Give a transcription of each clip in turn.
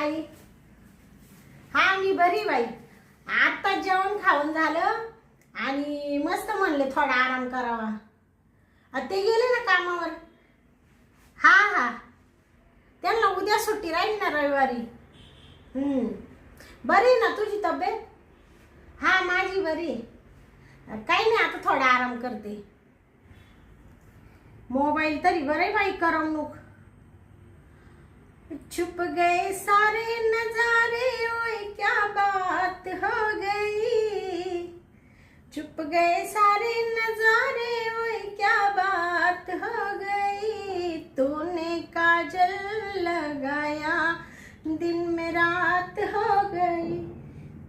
आई? हा मी बरी बाई. आता जेवण खाऊन झालं आणि मस्त म्हणले थोडा आराम करावा. ते गेले ना कामावर. हा हा, त्यांना उद्या सुट्टी राहील ना रविवारी. बरी ना तुझी तब्येत? हा माझी बरी. काही नाही, आता थोडा आराम करते. मोबाईल तरी बरे बाई करमणूक. छुप गए सारे नजारे ओए क्या बात हो गई. छुप गए सारे नजारे ओए क्या बात हो गई. तूने काजल लगाया दिन में रात हो गई.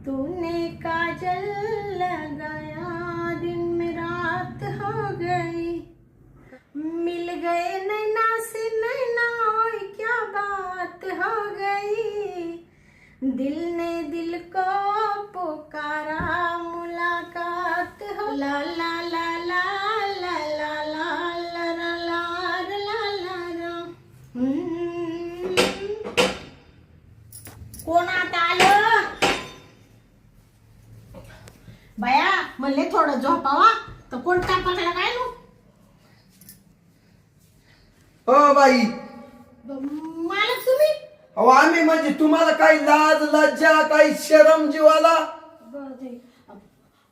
तूने काजल लगाया दिन में रात हो गई. मिल गए नैना से नैना ओए क्या बात हो गई. दिल ने दिल को पुकारा मुलाकात हो. ला ला ला ला ला ला ला ला ला ला ला ला. कोण आता आलं बया? म्हणले थोडं झोपावा तर कोण टाकला काय नो? ओ बाई, मालक तुम्ही? अहो आम्ही म्हणजे तुम्हाला काही लाज लज्जा काही शरम जीवाला?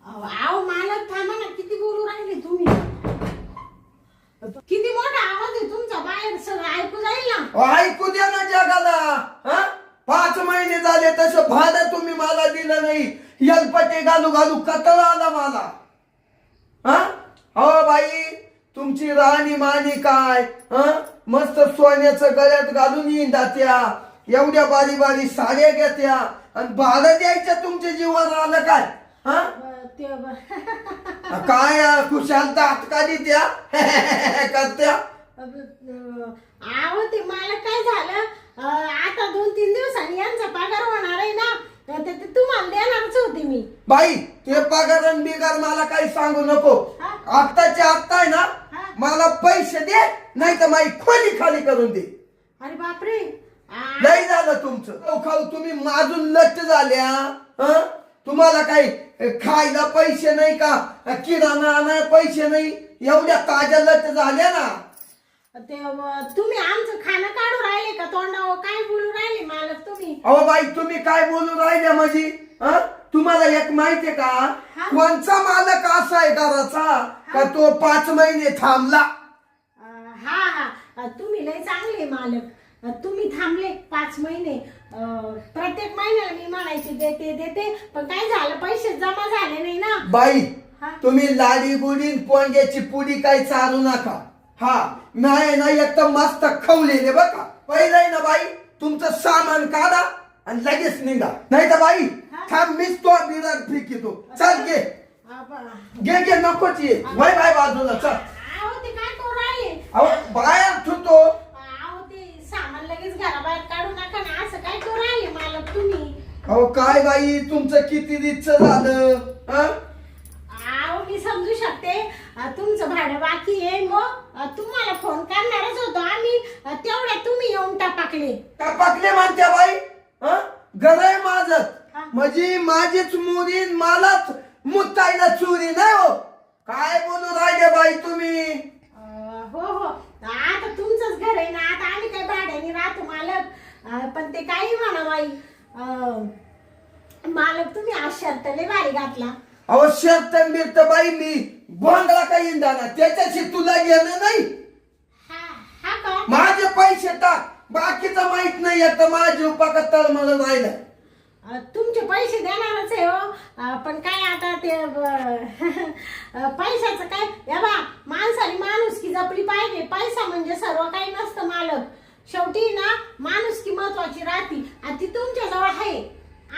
अहो मालक थांबा ना, किती बोलू राहिले तुम्ही? किती मोठा आवाज आहे तुमचा, बाहेर सगळं ऐकू जाईल ना. अहो, ऐकू द्या ना जगाला. हा, 5 महिने झाले तसं भाडं तुम्ही मला दिलं नाही. यलपटे घालू घालू कतळा आला मला. हा, हो बाई, तुमची राणी मानी काय? मस्त सोन्याचं गळ्यात घालून इंदात्या, एवढ्या बारी बारी साड्या घेत्या आणि भाडं द्यायचं तुमच्या जीवावर आलं काय? काय खुशाल दात काढी त्या करत्या. आहो ते मला काय झालं, आता 2-3 दिवसांनी यांचा पगार होणार आहे ना, ते तुम्हाला देणारच होते मी. बाई, ते पगार आणि बिगार मला काही सांगू नको. आत्ताच्या आत्ता आहे ना, मला पैसे दे, नाही तर माझी खोली खाली करून दे. अरे बापरे, लय झालं तुमचं. खाऊ तुम्ही माजून लट्ट झाल्या. तुम्हाला काही खायला पैसे नाही का? किराणा आणायला पैसे नाही, एवढ्या ताज्या लट्ट झाल्या ना. ते तुम्ही आमचं खाणं काढू राहिले का तोंडावर? काय बोलू राहिले मालक तुम्ही? अहो बाई, तुम्ही काय बोलू राहिल्या माझी? तुम्हाला एक माहितीये का, कोणचा मालक असा आहे घराचा का तो 5 महिने थांबला? हा हा, तुम्ही लय चांगले मालक. तुम्ही थांबले 5 महिने. प्रत्येक महिन्याला मी म्हणायचे देते देते, पण काय झालं, पैसे जमा झाले नाही ना. बाई, तुम्ही लाडी गुडी पोंग्याची पुडी काही चालू नका. हा, नाही ना, एकदम मस्त खवलेले बघा. पहिलं ना बाई, तुमचं सामान काढा आणि लगेच निघा, नाही तर बाई थांब, मीच तो बिराग फेकितो. चल घे घे घे, नकोच ये. बाय बाय बाजूला चल. ते काय करू राहिले? अहो बाहेर ठुतो. ते सामान लगेच घराबाहेर काढू नका ना, असं काय करू राहिले मालक तुम्ही? अहो काय बाई, तुमचं किती रिच झालं. मी समजू शकते, तुमचं भाडं बाकी आहे, मग तुम्हाला फोन करणारच होतो आम्ही, तेवढ्या तुम्ही येऊन टाकले म्हणत्या बाई. घर आहे माझं, म्हणजे माझीच मुरी, मलाच मुतायला चोरी नाही हो. काय बोलू राहिले बाई तुम्ही? हो हो, आता तुमचंच घर आहे ना, आता आम्ही काय भाड्याने राहतो मालक. पण ते काही म्हणा बाई, मालक तुम्ही आज शर्ट लय भारी घातला. अहो शर्ट मिळत बाई, मी बोंगला काही इंदाना, त्याच्याशी तुला घेणं नाही. हा का? माझे पैसे टाक, बाकीचं माहित नाही येत. माझे उपाक तळमळ राहिलं. तुमचे पैसे देणारच आहे हो, पण काय आता ते पैशाचं काय, या बा माणसाने माणुसकी जपली पाहिजे. पैसा म्हणजे सर्व काही नसतं मालक. शेवटी ना माणुसकी महत्वाची राहती, आणि ती तुमच्या जवळ आहे.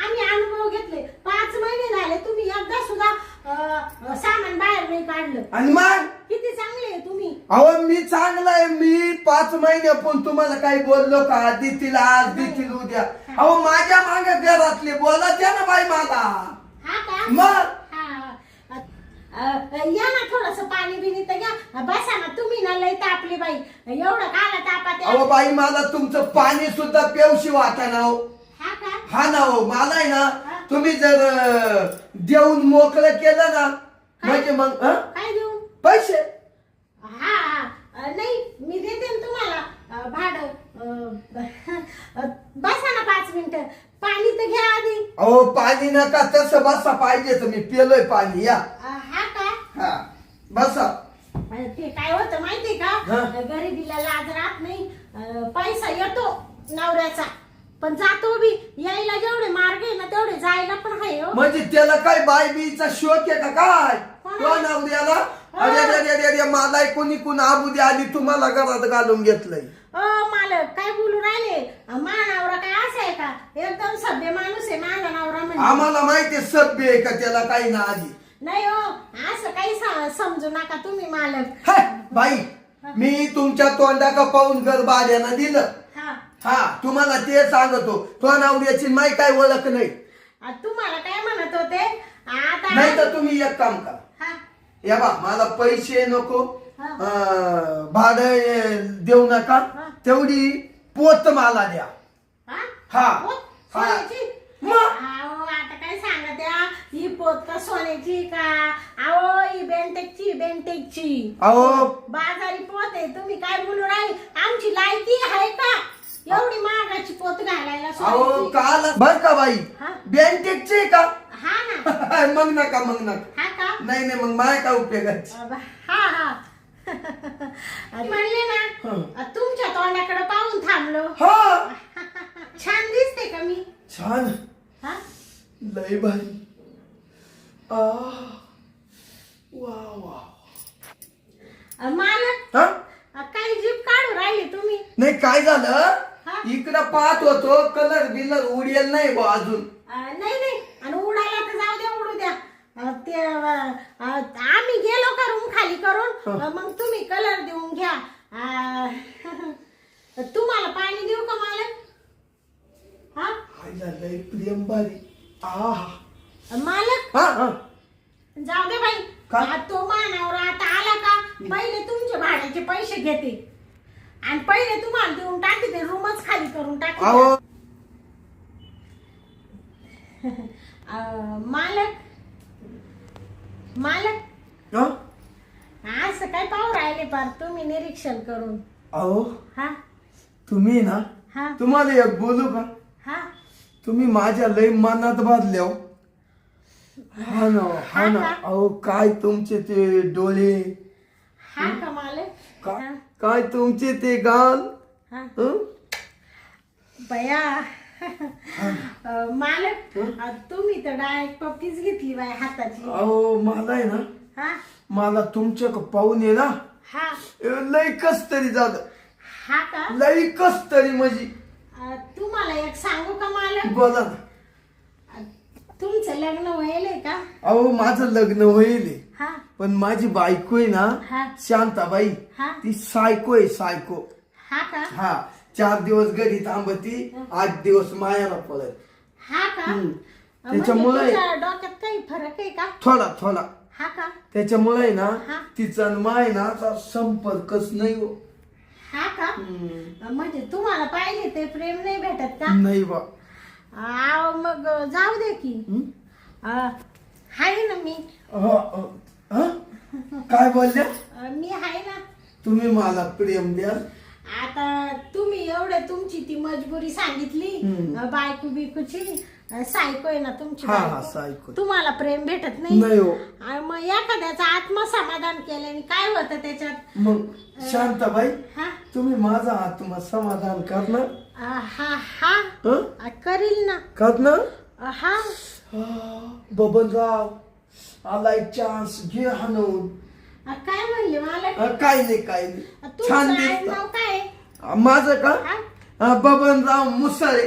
आम्ही अनुभव घेतले. 5 महिने झाले तुम्ही एकदा सुद्धा सामान बाहेर नाही काढलं. आणि मग किती चांगले आहे तुम्ही. अहो मी चांगला आहे. मी 5 महिने पण तुम्हाला काही बोललो का? देतील आज, देतील उद्या. अहो माझ्या मागे घरातले बोलत या ना बाई मला. हा का? मग या ना, थोडस पाणी बिनी तर घ्या. बसा ना, तुम्ही ना लय तापले बाई. एवढं काला तापात. अहो बाई, मला तुमचं पाणी सुद्धा प्यावशी वाटा ना. हा ना हो मला आहे ना हा? तुम्ही जर देऊन मोकळं केलं ना म्हणजे मग काय देऊ? पैसे हा हा नाही मी देते ना तुम्हाला भाडं बसा ना 5 मिनिटं पाणी तर घ्या आधी. अहो पाणी नका तसं बसा पाहिजे तर मी पिलोय पाणी या हा का? हा बसा ते काय होतं माहितीये हा. का गरिबीला लाज राहत नाही. पैसा येतो नवऱ्याचा पण जातो बी. यायला जेवढे मार्ग आहे ना तेवढे जायला पण आहे हो. म्हणजे त्याला काय बाय बीचा शोक आहे का काय कोणाला? तो नवऱ्याला अरे अरे अरे अरे मला कोणी कोण आबुदी आली तुम्हाला घरात घालून घेतलंय. मालक काय बोलू राहिले? नवरा काय असं आहे का? एकदम सभ्य माणूस आहे माझा नवरा म्हणजे. आम्हाला माहितीये सभ्य आहे का त्याला काही ना आधी नाही हो असं काही समजू नका तुम्ही मालक. हाय, बाई मी तुमच्या तोंडाका पाहून घर भाड्यानं दिलं. हा हा तुम्हाला ते सांगतो तो नवऱ्याची माई काय ओळख नाही. तुम्हाला काय म्हणत होते आता? नाही तर तुम्ही एक काम करा हा या बा मला पैसे नको हा. भाडं देऊ नका हा. तेवढी पोत मला द्या. हा? हा. पोत? हा. सोन्याची? मग? अहो, आता काय सांगत या? ही पोत का सोन्याची का? अहो ही बेंटेकची अहो बाजारी पोत आहे. तुम्ही काय बोलू राहिले? आमची लायकी आहे का एवढी महागाची पोत घालायला अहो सोन्याची? काल बर का बाई हा? बँकेचे का हा ना. मग नका मग नका हा का? नाही नाही मग माय काय उपयोगाची. हा हा म्हणले ना हं. तुमच्या तोंडाकडे पाहून थांबलो. हा छान दिसते का मी? छान हा? लय भारी आ वा वा मालक हा काही जीप काढू राहिले तुम्ही? नाही काय झालं हा? इकडं पाहत होतो कलर बिलर उडेल नाही बा अजून. नाही नाही आणि उडायला तर जाऊ द्या उडू द्या. ते आम्ही गेलो का रूम खाली करून मग तुम्ही कलर देऊन घ्या. तुम्हाला पाणी देऊ का मालक? हा आईला लय प्रेम भारी आ मालक हा हा जाऊ दे बाई. का? तो मानावर आता आला का पहिले तुमचे भाड्याचे पैसे घेते आणि पहिले तुम्हाला देऊन टाकी ते रूमच खाली करून टाकी. अहो मालक मालक हा? असं काय पाहू राहिले पार तुम्ही निरीक्षण करून? अहो हा तुम्ही ना हा तुम्हाला एक बोलू का हा तुम्ही माझ्या लय मनात बांधल्या हो. हा ना हा ना हा का? अहो काय तुमचे ते डोळे हा का मालक? का- काय तुमचे ते गाल हा हं? बया मालक तुम्ही तर डायरेक्ट पप्पीच घेतली बाय हाताची. अहो मला आहे ना हा मला तुमच्या पाहून ये ना हा लय कस तरी झालं. हा का? लय कस तरी म्हणजे तुम्हाला एक सांगू का मालक? बोला ना. तुमचं लग्न व्हायलंय का? अहो माझं लग्न होईल हा पण माझी बायको आहे ना हा शांताबाई हा ती सायको आहे सायको. हा का? हा 4 दिवस घरी थांबती 8 दिवस मायाला पळत. हा का? हम्म. म्हणजे त्याच्यामुळे तुमच्या डोक्यात काही फरक आहे का? थोडा थोडा हा का? त्याच्यामुळे ना हा. तिचा आणि माय ना असा संपर्कच नाही हो. हा का? म्हणजे तुम्हाला पाहिजे ते प्रेम नाही भेटत का? नाही बा. मग जाऊ दे की. आहे ना मी. काय बोलल्या मी आहे ना. तुम्ही मला प्रेम द्याल. आता तुम्ही एवढे तुमची ती मजबुरी सांगितली बायको बिकूची. सायको आहे ना तुमची हा हा बायको. सायको तुम्हाला प्रेम भेटत नाही. नाही हो. आणि मग एखाद्याचं आत्मसमाधान केल्याने काय होतं त्याच्यात? मग शांताबाई हा तुम्ही माझा आत्मा समाधान करणार हा हा हं? करील ना. करणार हा बबनराव आला एक चान्स घे हाणून. काय म्हणले मला? काय नाही काय नाही छान तुमचं दिसत. नाव काय? माझं का हा बबनराव मुसळे.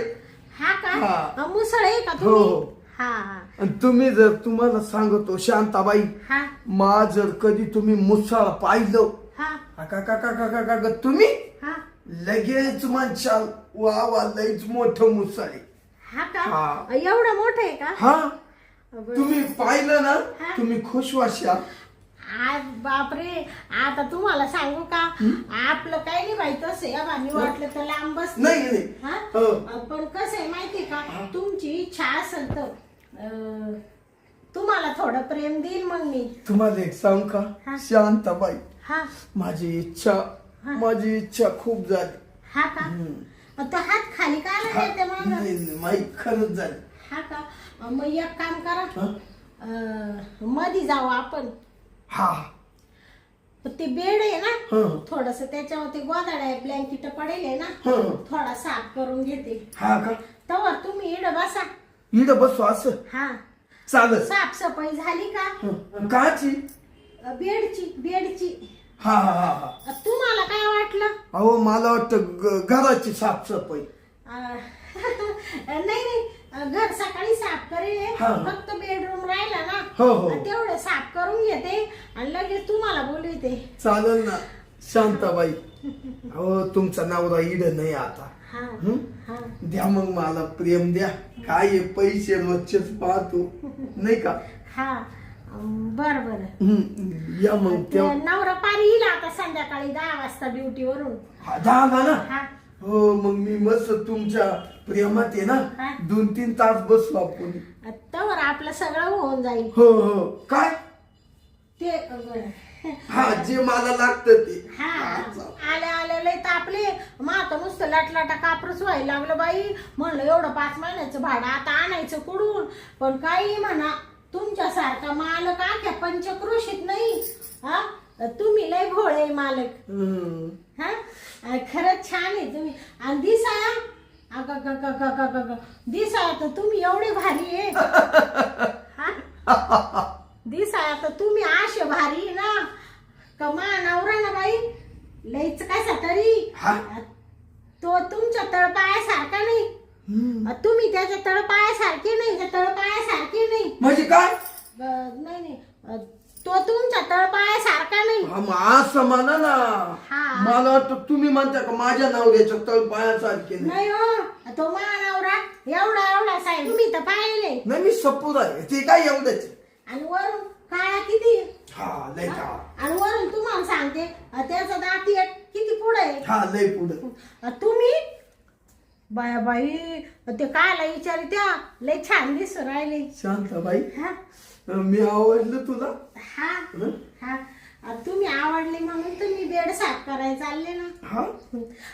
हा हा. का? मुसळ आहे का हो. तुम्ही? हा हा आणि तुम्ही जर तुम्हाला सांगतो शांताबाई हा मा जर कधी तुम्ही मुसळ पाहिलं हा का तुम्ही हा लगेच म्हणशाल वा वा लईच मोठं मुसळ आहे. हा का? हा. एवढं मोठं आहे का? हा बरं. तुम्ही पाहिलं ना हा. तुम्ही खुश व्हाशाल. आज बापरे, आता तुम्हाला सांगू का, आपलं काही नाही माहित असे मी वाटलं तर लांब बस नाही नाही हा? हो. पण कसं आहे माहितीये का, तुमची इच्छा असेल तर तुम्हाला थोडं प्रेम देईल मग मी. तुम्हाला एक सांग का हा. शांताबाई, हा माझी इच्छा खूप झाली. हा का, तो हात खाली का आला नाही ते मग? नाही माई खरंच झाली. हा का, मग एक काम करा, हा? मधी जाऊ आपण. हा ते बेड आहे ना, हं. थोडस त्याच्यावरती गोदाड आहे, ब्लँकेट पडेल आहे ना, हं. थोडा साफ करून घेते. हा का, तवर तुम्ही इड बसा. इथं बसू असं हा, चालत. साफसफाई झाली का? काची? बेडची. हा हा हा हा. तुम्हाला काय वाटलं? अहो मला वाटतं घराची साफसफाई. नाही, घर सकाळी साफ करेल, हा. फक्त बेडरूम राहिला ना, हो, हो. तेवढं साफ करून घेते आणि लगेच तुम्हाला बोलवते. चालेल ना शांताबाई. अहो तुमचा नवरा इड नाही आता. हा हं? हा द्या मग मला प्रेम द्या. काय आहे, पैसे रोजचेच पाहतो नाही का. हा, बर. या मग तेव्हा नवरा पारी येईल आता संध्याकाळी 10 वाजता ड्युटी वरून. झाला ना. हा हो मग मी मस्त तुमच्या प्रेमात आहे हा. ना 2-3 तास बसलो आपण. तवर आपलं सगळं होऊन जाईल. हो हो. काय ते हा जे मला लागतं ते. हा, हा, चालेल. आले लय तापले, मात नुसतं लाटलाटा कापरच व्हायला लागलं बाई. म्हणलं एवढं 5 महिन्याचं भाडं आता आणायचं कुठून? पण काही म्हणा, तुमच्यासारखा मालक आख्या पंचक्रोशीत नाही. हा, तुम्ही लय भोळे मालक. हं. हा, खरंच छान आहे तुम्ही. आणि दिसाया दिसाया तर तुम्ही एवढे भारी आहे. हा, दिसाया तर तुम्ही असे भारी आहे ना, कमा नवरा ना बाई लईच कसा तरी. हा. तो तुमच्या तळपायासारखा नाही. तुम्ही त्याच्या तळपायासारखे नाही, त्या तळपायासारखे नाही. म्हणजे काय? नाही, तो तुमच्या तळपायासारखा नाही. हा, मग असं म्हणा ना. हा. मला वाटतं तुम्ही म्हणता का माझ्या नवऱ्याच्या तळ पायासारखे नाही. नाही हो, तो मानवरा एवढा साहेब तुम्ही तर पाहिले. नाही मी सपूर आहे ते काय एवढंच. आणि वरून काळा किती. हा लय का. आणि वरून तुम्हाला सांगते, त्याचा दाती किती पुढे आहे. हा लय पुढे. तुम्ही बाई ते कायला विचार त्या लय छान दिसून राहिले. शांताबाई हा मी आवडलं तुला. हा हा, तुम्ही आवडले म्हणून तुम्ही बेड साफ करायला चालले ना. हा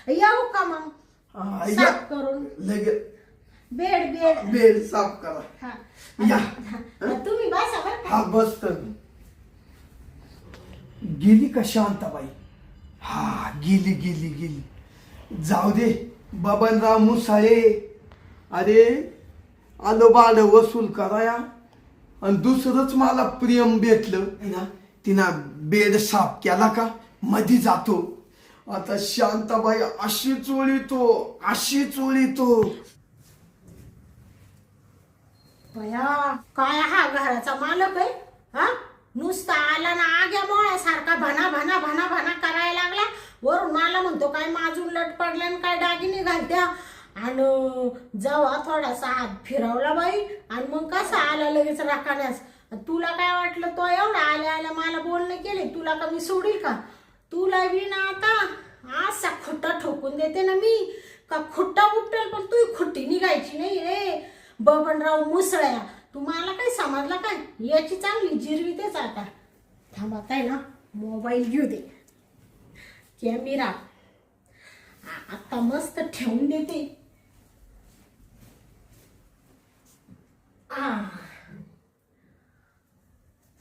येऊ का मग हा, या. साफ करून? लगेच बेड बेड साफ करा. हा या. तुम्ही बसा बरं का. हा बसतो मी. गेली का शांताबाई? हा गेली. जाऊ दे बबनराव मुसाळे. अरे आलो बाळ वसूल कराया आणि दुसरंच मला प्रेम भेटलं ना. तिनं बेड साफ केला का मधी जातो. आता शांताबाई अशी चोळीतो. बया काय हा घराचा मालक आहे. हा, नुसता आला ना आग्या मोळ्यासारखा भना करायला लागला. वरून मला म्हणतो काय माजून लट पडल्या आणि काय दागिने घालत्या. आणि जेव्हा थोडासा हात फिरवला बाई आणि मग कसा आला लगेच राखाण्यास. तुला काय वाटलं, तो एवढा आल्या मला बोलणं केले, तुला का मी सोडील का? तुला विना आता असा खुट्टा ठोकून देते ना मी, का खुट्टा उपटेल पण तू खुट्टी निघायची नाही रे बबनराव मुसळ्या. तू मला काय समजला काय? याची चांगली जिरवीतेच आता. थांबा काय ना, मोबाईल घेऊ दे, कॅमेरा आता मस्त ठेवून देते.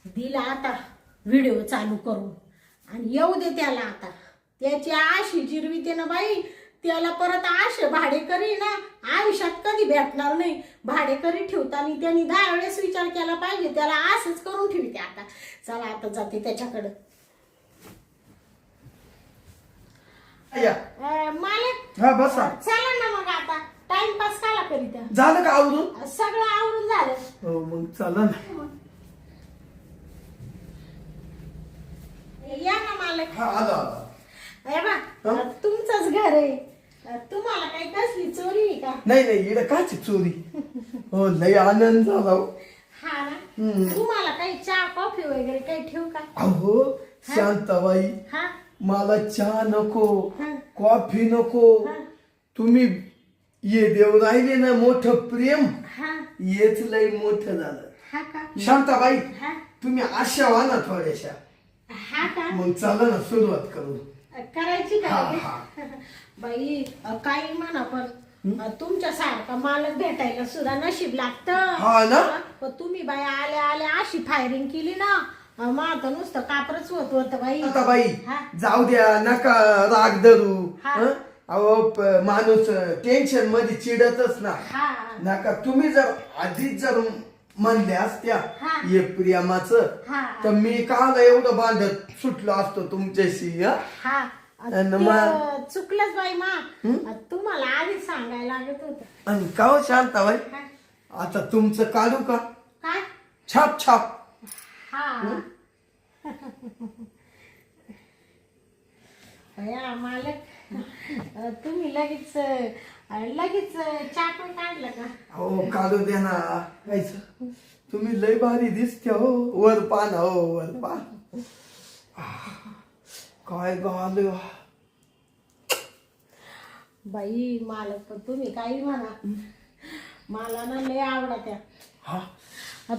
दिला आता व्हिडिओ चालू करून आणि येऊ दे त्याला. आता त्याची आशी जिरवीते ना बाई, त्याला परत आशे भाडेकरी ना आयुष्यात कधी भेटणार नाही. भाडेकरी ठेवताना त्यांनी 10 वेळेस विचार केला पाहिजे. त्याला असंच करून ठेवते आता. चला आता जाते त्याच्याकडे. मालक हा बसा. चला ना मग आता टाइमपास काला करीत. झालं का आवरून? सगळं आवरून झालं. हो मग चला ना. या ना मालक. हा आलो. हे बा तुमचंच घर आहे. तुम्हाला काही कसली चोरी आहे का? नाही इकडे काची चोरी. हो लय आनंद झाला. हा ना तुम्हाला काही चहा कॉफी वगैरे काही ठेवू का? अहो शांताबाई, हा मला चहा नको, हा. कॉफी नको. हा. तुम्ही ये देव राहिले ना मोठं प्रेम, हा हेच लय मोठं झालं. हा का? शांताबाई, हा तुम्ही आशा व्हा ना थोड्याशा. हा का? मग चला ना सुरुवात करू. करायची का हा, लगेच? हा. बाई काही म्हणा पण तुमच्या सारखा मालक भेटायला सुद्धा नशीब लागतं. हा ना? पण तुम्ही बाई आल्या आल्या अशी फायरिंग केली ना, माझं नुसतं कापरच होत बाई. शांताबाई, हा. जाऊ द्या, नका राग धरू. हा. हं? अहो माणूस टेन्शन मध्ये चिडतच ना. हा नका. तुम्ही जर आधीच जर म्हणल्या असत्या हा. ये प्रियमाचं, हा. तर मी काल एवढं बांधत सुटलो असतो तुमच्याशी. हं? हा आणि ते मग- चुकलंच बाई तुम्हाला आधीच सांगायला लागत होत. आणि का हो शांताबाई, आता तुमचं काढू का काय? छाप छाप? हा या मालक, तुम्ही लगेच चाकू काढलं का? हो काढू द्या ना. कायचं तुम्ही लय भारी दिसते हो. वर पान, हो वर पान. काय गाल बाई मालक, पण तुम्ही काही म्हणा, मला ना लय आवडत्या. हा.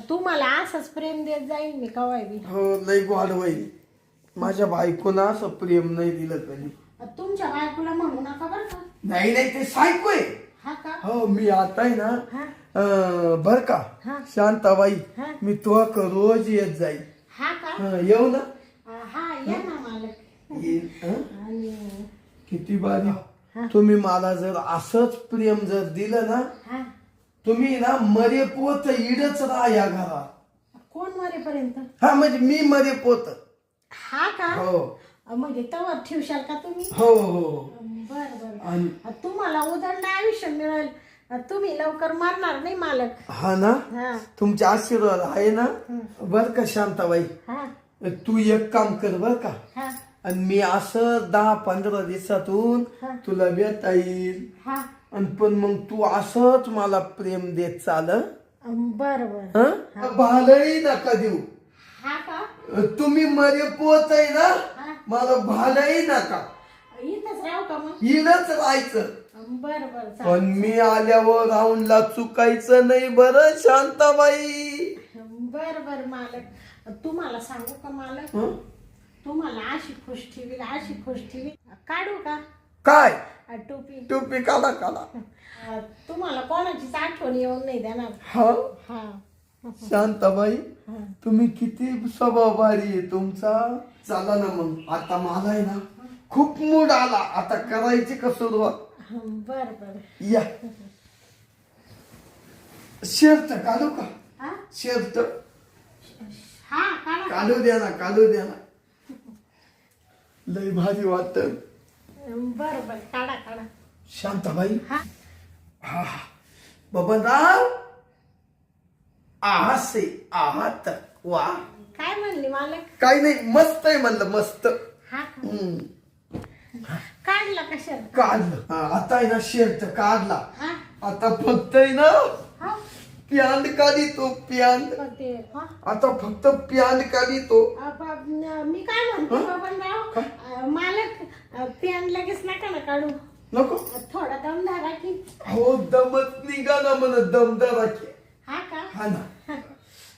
तुम्हाला असंच प्रेम देत जाईल मी कवाय बी. हो लय गोड बाई. माझ्या बायकोला असं प्रेम नाही दिलं कधी. तुमच्या बायकोला म्हणू नका बरं का? नाही नाही, ते सायको आहे. हा का? हो मी आता आहे ना हा बर का हा. शांताबाई, हा. मी तुला रोज येत जाईल. हा का? येऊ ना? हा या ना मालक. येईल. हं? आणि किती बारी. हा. तुम्ही मला जर असंच प्रेम जर दिलं ना, हा तुम्ही ना मरेपोत इडच राहा या घरात. कोण मरेपर्यंत? हा म्हणजे मी मरेपोत. हा का? हो म्हणजे तवर ठेवशाल का तुम्ही? हो हो. बर बर. आणि तुम्हाला उदंड आयुष्य मिळेल, तुम्ही लवकर मरणार नाही मालक. हा ना, हा तुमचे आशीर्वाद आहे ना. बर का शांताबाई, हा तू एक काम कर बर का. हा आणि मी असं 10-15 दिवसातून हा. तुला भेटा येईल. हा. आणि पण मग तू असंच मला प्रेम देत चाल. बर बर. हं? भालही नका देऊ. हा का? तुम्ही मरे पोत आहे ना, हा. मला भालही नका. इथंच राहू का मग? इडच राहायचं. बर बर पण मी आल्यावर राऊंडला चुकायचं नाही बरं शांताबाई. बर बर मालक, तुम्हाला सांगू का मालक, हं? तुम्हाला अशी खुश ठेवी काढू का काय टोपी? टोपी काढा काढा. तुम्हाला कोणाचीच आठवण येऊन नाही देणार. हा हा शांताबाई, हा. तुम्ही किती स्वभाव भारी आहे तुमचा. चला ना मग, आता मला आहे ना खूप मूड आला. आता करायची का सुरुवात? बर बर. या शर्ट काढू का? हा शर्ट हा काढा. काढू द्या ना, काढू द्या ना. लय भारी वाटत. बर बर काढा काढा. शांताबाई, हा हा बबनराव, आहासे आहात वा. काय म्हणली मालक? काही नाही, मस्त आहे म्हणलं, मस्त. हा का? हम्म. काढला कशा? काढलं. हा, आता आहे ना शर्ट काढला. हा आता फक्त आहे ना हा प्यांट काढी तो प्यांट. ते हा. आता फक्त प्यांट काढी तो. मी काय म्हणते बाबनराव, मालक पेन लगेच नका ना काढू, नको. थोडा दम धरा की. हो दमच निघा ना म्हण, दमदार की. हा का? हा ना,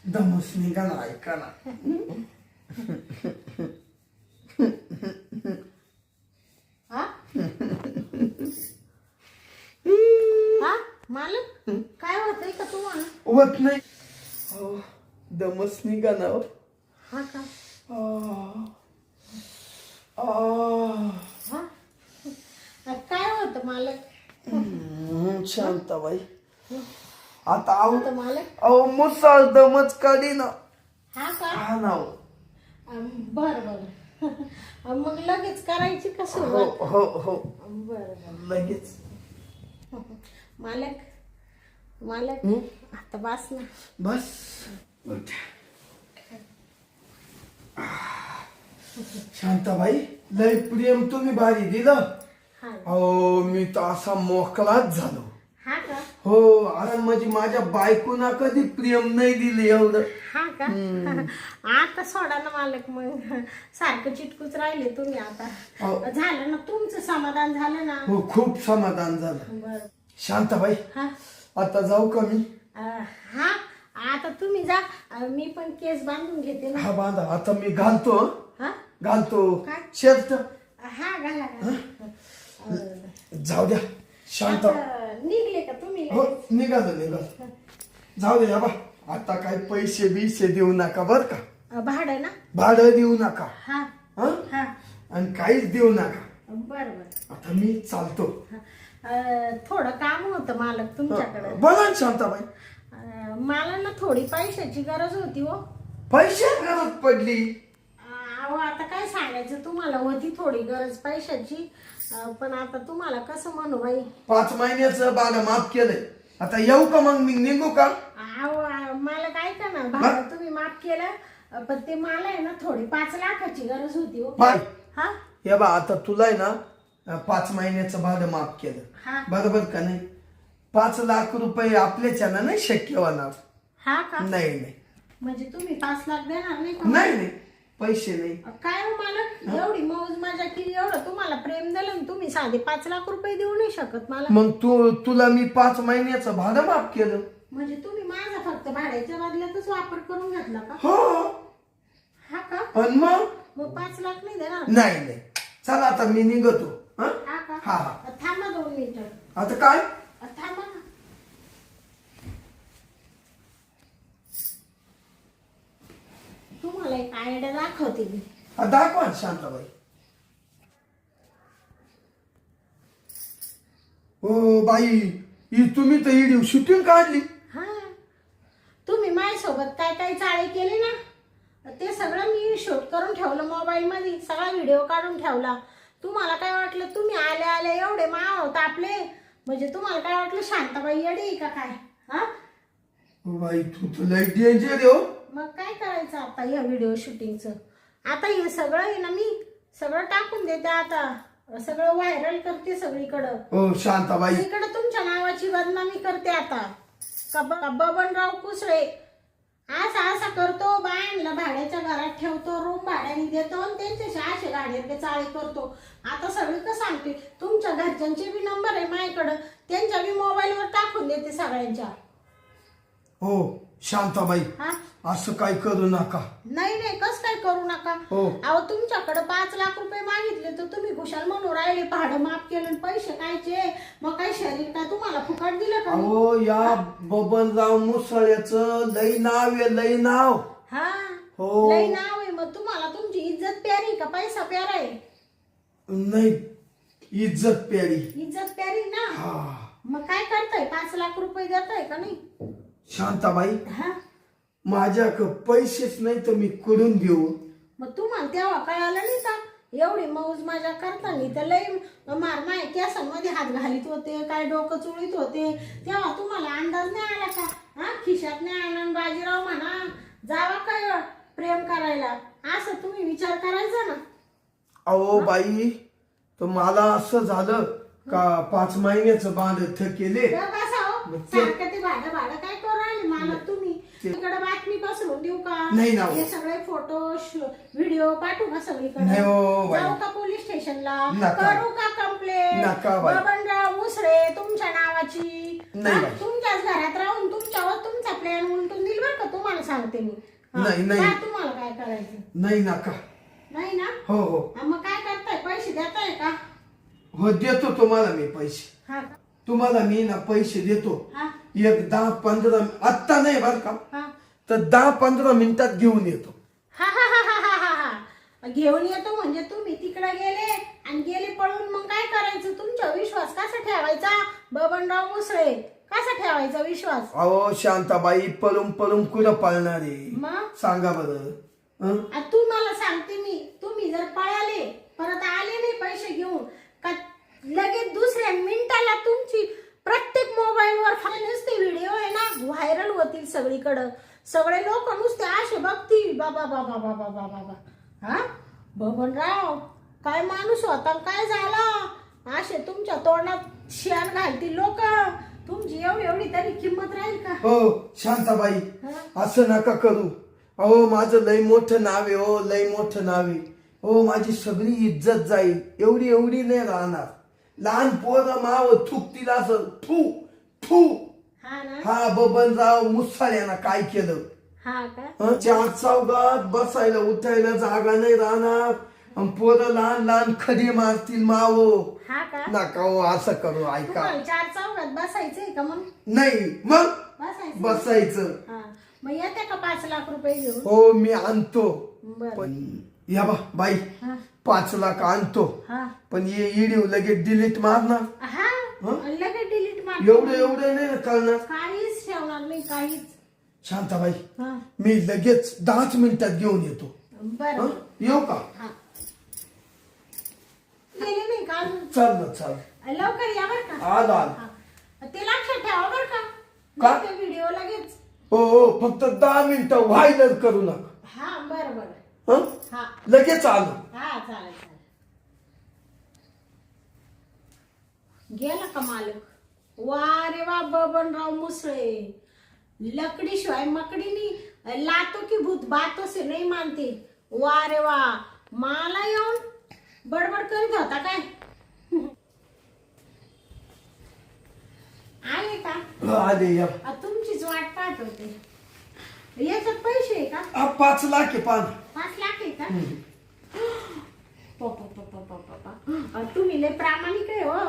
दमच निघा ना, ऐका ना. हा हा मालक, काय होतंय का तुम्हाला? होत नाही. हो दमच निघा ना. हो. हा का? हा काय होतं मालक? शांताबाई, आता आहो होतं मालक? अहो मुसळ दमच काढी ना. हा का? हा ना. हो बर बर. मग लगेच करायची का हो सुरुवात? हो हो. बर बर. लगेच. मालक मालक, आता बस ना. बस. शांताबाई, लय प्रेम तुम्ही भारी दिलं. हा अहो मी तर असा मोकळाच झालो. हा का? हो अरे म्हणजे माझ्या बायकोना कधी प्रेम नाही दिले एवढं. हा का आता सोडा ना मालक, मग सारखं चिटकूच राहिले तुम्ही आता. हो. झालं ना तुमचं समाधान झालं ना. हो खूप समाधान झालं. बर शांताबाई हा आता जाऊ का मी? हा आता तुम्ही जा, मी पण केस बांधून घेते ना. हा बांधा आता मी घालतो हं. हा घालतो काय? शर्ट. हा घाला घाला. जाऊ द्या शांत. आता निघले का तुम्ही हो लगेच? निघालो. जाऊ दे बा आता काय पैसे बिसे देऊ नका बर का. भाडं ना. भाडं देऊ नका हा हं? हा आणि काहीच देऊ नका. बर बर. आता मी चालतो. थोडं काम होतं मालक तुमच्याकडे. बोला ना शांताबाई. मला ना थोडी पैशाची गरज होती हो. पैसे गरज पडली. अहो आता काय सांगायचं तुम्हाला, होती थोडी गरज पैशाची. पण आता तुम्हाला कसं म्हणू बाई. 5 महिन्याचं भाडं माफ केलंय. आता येऊ का मग मी निघू का? अहो मला काय का ना भाडं तुम्ही माफ केलं, पण ते मला आहे ना थोडी 5 लाखाची गरज होती हो. बाय हा हे बा आता तुला आहे ना 5 महिन्याचं भाडं माफ केलं हा बरोबर का नाही? 5 लाख रुपये आपल्याच्यानं नाही शक्य होणार. हा का नाही म्हणजे तुम्ही 5 लाख देणार नाही का? नाही पैसे नाही. काय हो मालक, एवढी मौज मजा केली, एवढं तुम्हाला प्रेम दिलं आणि तुम्ही साधे 5 लाख रुपये देऊ नाही शकत मला? मग तुला मी 5 महिन्याचं भाडं माफ केलं. म्हणजे तुम्ही माझा फक्त भाड्याच्या बदल्यातच वापर करून घेतला का? हो हा का पण मग मग 5 लाख नाही देणार? नाही चला आता मी निघतो. हं? हा का हा थांबा 2 मिनिटं. आता काय? थांबा ना. तुम्हाला एक आयडिया दाखवते मी. दाखवा ना शांताबाई. हो बाई तुम्ही तर व्हिडिओ शूटिंग काढली. हा तुम्ही माझ्यासोबत काय काय चाळे केले ना, ते सगळं मी शूट करून ठेवलं मोबाईल मध्ये, सगळा व्हिडिओ काढून ठेवला. तुम्हाला काय वाटलं, तुम्ही आले एवढे माव तापले म्हणजे तुम्हाला काय वाटलं शांताबाई येडी का काय? हा बाई तू तर लय डेंजर आहे हो. मग काय करायचं आता या व्हिडिओ शूटिंगचं? आता हे सगळं आहे ना, मी सगळं टाकून देते, आता सगळं व्हायरल करते सगळीकडं. हो शांताबाई सगळीकडे तुमच्या नावाची बदनामी करते आता. बबनराव कुसळे असा करतो, बायांना भाड्याच्या घरात ठेवतो, रूम भाड्याने देतो आणि त्यांच्याशी असे गाड्याचे चाळे करतो. आता सगळी सांगते, तुमच्या घरच्यांचे बी नंबर आहे माझ्याकडं, त्यांच्या बी मोबाईलवर टाकून देते सगळ्यांच्या. हो शांताबाई हा असं काय करू नका. नाही कस काय करू नका. हो अहो तुमच्याकडे 5 लाख रुपये मागितले तर तुम्ही खुशाल म्हणून राहिले भाडं माफ केलं, पैसे कायचे? मग काय शरीर काय तुम्हाला फुकट दिलं का? अहो या बबनराव मुसळ्याचं लई नाव आहे, लई नाव. हा हो. लई नाव आहे. मग तुम्हाला तुमची इज्जत प्यारी का पैसा प्यारा आहे? नाही इज्जत प्यारी. इज्जत प्यारी ना. हा मग काय करताय? 5 लाख रुपये देताय का नाही? शांताबाई हा माझ्याकडे पैसेच नाही तर मी कुठून देऊ? मग तुम्हाला तेव्हा कळालं नाही का? एवढी मौज मजा करताना तर लई माय केसांमध्ये हात घालीत होते, काय डोकं चुळीत होते, तेव्हा तुम्हाला अंदाज नाही आला का? हा खिशात नाही आणून बाजीराव म्हणा जावा काय प्रेम करायला, असं तुम्ही विचार करायचा ना. अहो बाई तर मला असं झालं का 5 महिन्याचं भाडं थकेले. सारखं ते भाडं काय करू राहिले मला तुम्ही? तिकडे बातमी पसरून देऊ का? नाही ना. हे सगळे फोटो व्हिडिओ पाठवू का सगळीकडे? नाही हो बाई. जाऊ का पोलीस स्टेशनला? नका. करू का कंप्लेंट? नका बाई. बबनराव मुसळे तुमच्या नावाची. नाही बाई. तुमच्याच घरात राहून तुमच्यावर तुमचा प्लॅन उलटून दिल बरं का, तुम्हाला सांगते मी. नाही. काय तुम्हाला काय करायचं? नाही नका. नाही ना. हो मग काय करताय? पैसे देताय का? हो देतो तुम्हाला मी पैसे. हा का? तुम्हाला मी ना पैसे देतो. हा एक 10-15 आत्ता नाही बर का, हा तर 10-15 मिनिटात घेऊन येतो. हा घेऊन येतो म्हणजे तुम्ही तिकडे गेले पळून, मग काय करायचं? तुमचा विश्वास कसा ठेवायचा? बबनराव मुसळे कसा ठेवायचा विश्वास? अहो शांताबाई पळून कुठं पळणार आहे मग सांगा बरं. तुम्हाला सांगते मी, तुम्ही जर पळाले परत आले नाही पैसे घेऊन का, लगेच दुसऱ्या मिनिटाला तुमची प्रत्येक मोबाईलवर नुसते व्हिडिओ आहे ना व्हायरल होतील सगळीकडं. सगळे लोक नुसते असे बघतील, बाबा बाबा बाबा बाबा बाबा. हा बबनराव काय माणूस होता, काय झाला? असे तुमच्या तोंडात शियान घालतील लोक. तुमची एवढी एवढी तरी किंमत राहील का? हो शांताबाई, हा? असं नका करू. अहो माझं लय मोठं नाव आहे, हो लय मोठं नाव आहे. हो माझी सगळी इज्जत जाईल. एवढी एवढी नाही राहणार. लहान पोरं माव थुकतील असं थू थू. हा ना? हा बबनराव मुसाळ्यानं काय केलं? हा का? चार चौघात बसायला उठायला जागा नाही राहणार. अन पोरं लहान लहान खडी मारतील माव. हा का? नका हो असं करू. ऐका. तुम्हाला 4 चौघात बसायचंय का मग? नाही मग बसायचं. बसायचं. हा. मग येते का 5 लाख रुपये घेऊन? हो मी आणतो. बरं. पण या बा बाई, हा. 5 लाख आणतो. हा. पण ये व्हिडिओ लगेच डिलीट मारणार. हा. लगेच डिलीट मार. एवढं नाही ना करणार. काहीच ठेवणार नाही, काहीच. शांताबाई, हा. मी लगेच 10 मिनिटात घेऊन येतो. बरं. हं? येऊ का? हा. गेले नाही का अजून? चाल. लवकर या बर का? आलो. हा. ते लक्षात ठेवा बर का? का? नाही तर व्हिडिओ लगेच. हो फक्त 10 मिनिटं व्हायरल करू नका. हा बरं. हं? हा. लगेच आलो. हा चालेल. गेला का मालक? वा रे वा बबनराव मुसळे. लकड़ी शिवाय मकड़ीनी लातो की भूत बातों से नहीं मानते. वा रे वा. मला येऊन बडबड करीत होता काय? आले का? आले या. तुमचीच वाट पाहत होते. याच्यात पैसे आहे का? 5 लाख आहे. 5 लाख आहे का? तुम्ही लय प्रामाणिक आहे हो.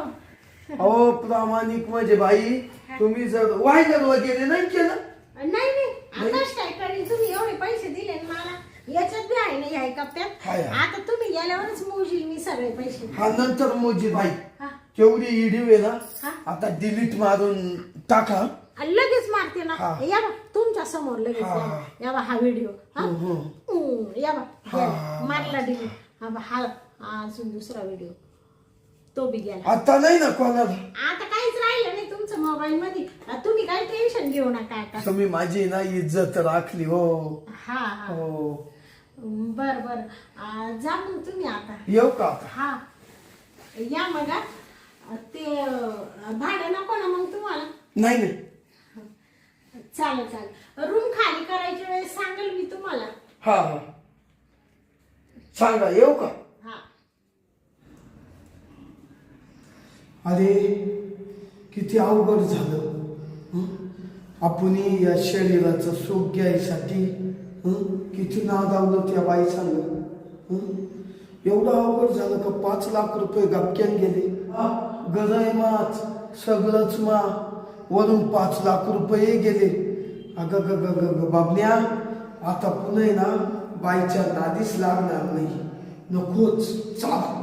अहो प्रामाणिक म्हणजे बाई, तुम्ही जर व्हायरल वगैरे नाही केलं. नाही आताच काय करीन. तुम्ही एवढे पैसे दिले ना मला. याच्यात बी आहे ना ह्या कप्प्यात. हाय. आता तुम्ही गेल्यावरच मोजील मी सगळे पैसे. हा नंतर मोजी बाई. हा. केवढी व्हिडिओ आहे हा. ना, आता डिलीट मारून टाका. लगेच मारते ना. हा. या बा तुमच्या समोर लगेच. हा. या बा हा व्हिडिओ. या बा हा. मारला डिलीट. हा बा हा अजून दुसरा व्हिडिओ तो बी गेला. आता नाही ना कोणाला. आता काहीच राहिलं नाही तुमचं मोबाईल मध्ये. तुम्ही काही टेन्शन घेऊ नका आता. तुम्ही माझी ना इज्जत राखली. हो हा. हो. बर. जा मग तुम्ही आता. येऊ का आता? हा या मग. ते भाडं नको ना मग तुम्हाला? नाही. चालेल. रूम खाली करायच्या वेळेस सांगेल मी तुम्हाला. हा सांगा. येऊ का? हा. अरे किती अवघड झालं. आपण या शरीराचं सुख घ्यायसाठी किती नादावलं त्या बाई सांग. एवढं अवघड झालं का 5 लाख रुपये गपक्यान गेले. गरय माच सगळंच मा. वरून 5 लाख रुपये गेले. अग बाबन्या, आता पुन्हा ना बाईच्या नादीच लागणार नाही. नकोच. चाल.